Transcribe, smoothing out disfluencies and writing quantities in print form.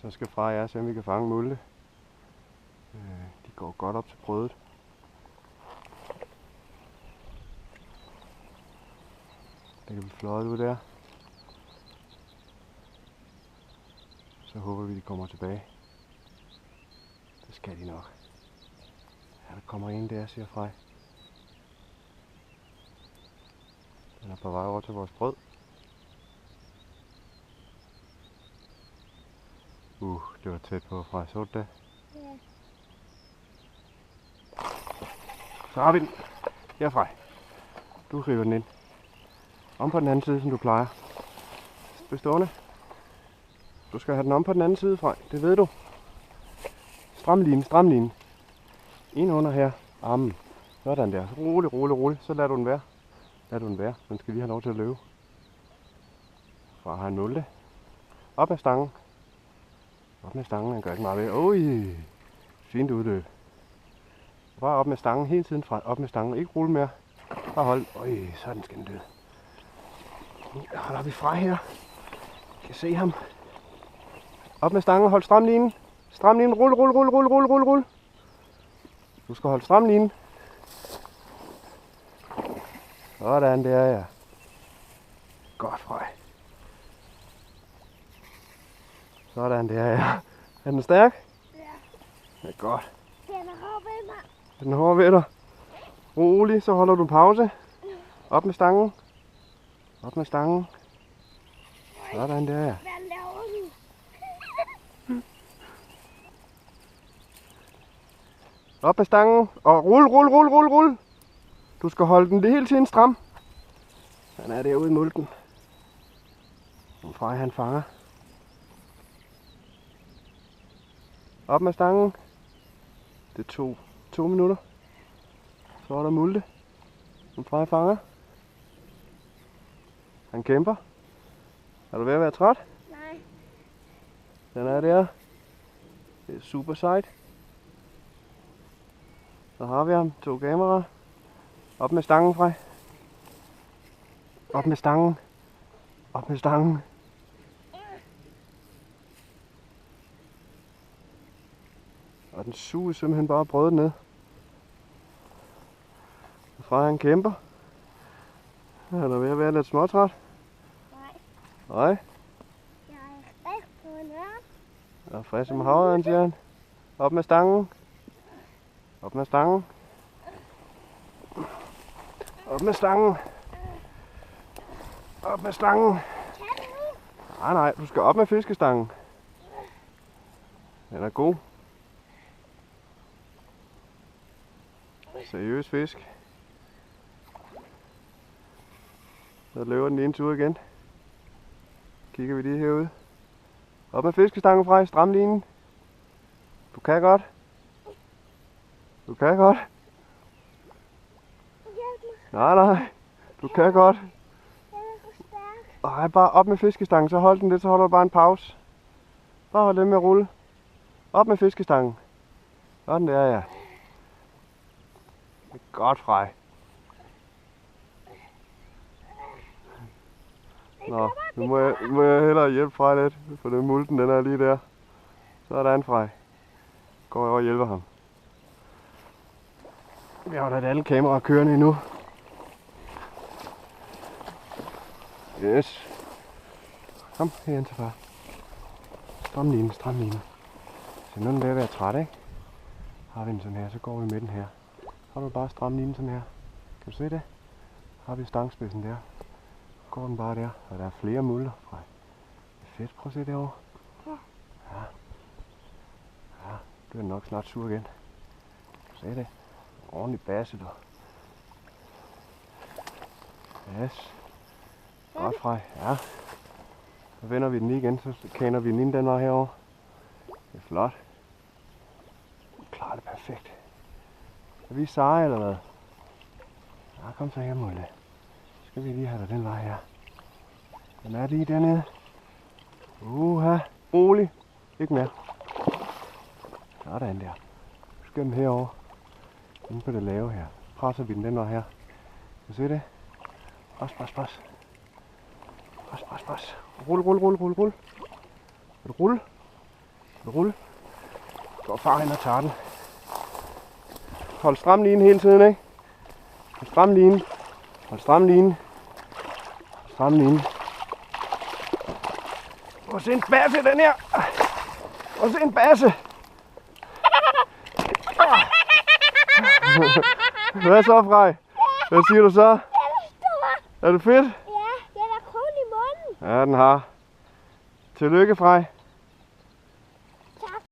Så skal Frej og jeg se, om vi kan fange multe. De går godt op til brødet. Det kan blive fløjet ud der. Så håber vi, de kommer tilbage. Det skal de nok. Ja, der kommer en der, siger Frej. Den er på vej over til vores brød. Det var tæt på, Frej. Så du det? Ja. Så har vi den. Her, Frej. Du river den ind. Om på den anden side, som du plejer. Bestående. Du skal have den om på den anden side, Frej. Det ved du. Stram line, stram line. En under her. Armen. Sådan der. Rolig, rolig, rolig. Så lader du den være. Lad du den være. Den skal lige have lov til at løbe. Frej har en multe. Op med stangen. Op med stangen. Han gør ikke meget ved. Oj. Fint udløb. Bare op med stangen hele tiden, Frej. Op med stangen. Ikke rulle mere. Bare hold. Øj, sådan skal den dø. Jeg holder vi Frej her. Jeg kan se ham. Op med stangen. Hold stram linen. Stram linen. Rulle, rulle, rulle, rulle, rulle, rulle, rulle. Du skal holde stram linen. Sådan der, ja. Godt, Frej. Sådan der, ja. Er den stærk? Ja. Det er godt. Den er hård ved mig. Er den hård ved dig? Rolig, så holder du pause. Op med stangen. Op med stangen. Sådan der, ja. Hvad laver du? Op med stangen. Og rulle, rulle, rulle, rulle, rulle. Du skal holde den hele tiden stram. Han er derude i multen. Nu Frej han fanger. Op med stangen. Det tog 2 minutter. Så er der multe. Nu Frej fanger. Han kæmper. Er du ved at være træt? Nej. Den er der. Det er super sejt. Så har vi ham. 2 kameraer. Op med stangen, Frej. Op med stangen. Op med stangen. Og den suger simpelthen bare brødet ned. Frej han kæmper. Han er ved at være lidt småtræt. Nej. Nej. Jeg er frisk på en ørn. Jeg er frisk som havørn, siger han. Op med stangen. Op med stangen. Op med stangen. Op med stangen. Kan du? Nej, nej, du skal op med fiskestangen. Den er god. Seriøs fisk. Så løber den ene tur igen. Kigger vi lige herude. Op med fiskestangen, Frej. Stram linen. Du kan godt. Du kan godt. Hjælp mig. Nej, nej. Du kan godt. Jeg er for stærk. Nej, bare op med fiskestangen. Så hold den lidt, så holder du bare en pause. Bare hold den med at rulle. Op med fiskestangen. Sådan der, ja. Det er godt, Frej. Nå, nu må jeg hellere hjælpe Frej lidt, for den multen, den er lige der. Så er der en Frej. Går jeg over og hjælper ham. Vi har da alle kameraer kørende endnu. Yes. Kom herind til far. Stram linen, stram linen. Så nu er den ved at være træt, ikke? Har vi den sådan her, så går vi med den her. Har du bare stram linen sådan her. Kan du se det? Har vi stangspidsen der. Går den bare der, og der er flere multer. Det er fedt, prøv at se derovre. Ja. Ja. Ja, du er nok snart sur igen. Se det. Ordentlig basse, du. Yes. Godt, Frej. Ja. Så vender vi den lige igen, så kender vi den ind den vej herovre. Det er flot. Du klarer det perfekt. Er vi seje eller hvad? Ja, kom så her, Mulle. Så skal vi lige have dig den vej her. Den er lige dernede. Uha. Rolig. Ikke mere. Sådan der. Nu skal den herover. Inde på det lave her. Presser vi den vej her. Kan du se det? Pres, pres, pres. Pres, pres, pres. Rulle, rulle, rulle, rulle, rulle. Vil du rulle? Rulle. Går far hen og tager den. Hold stram line hele tiden, ikke? Hold stram line. Hold stram line. Hold stram line. Og se en basse, den her. Og se en basse. Hvad så, Frej? Hvad siger du så? Den er stor. Er det fedt? Ja, den er kun i munden. Ja, den har. Tillykke, Frej.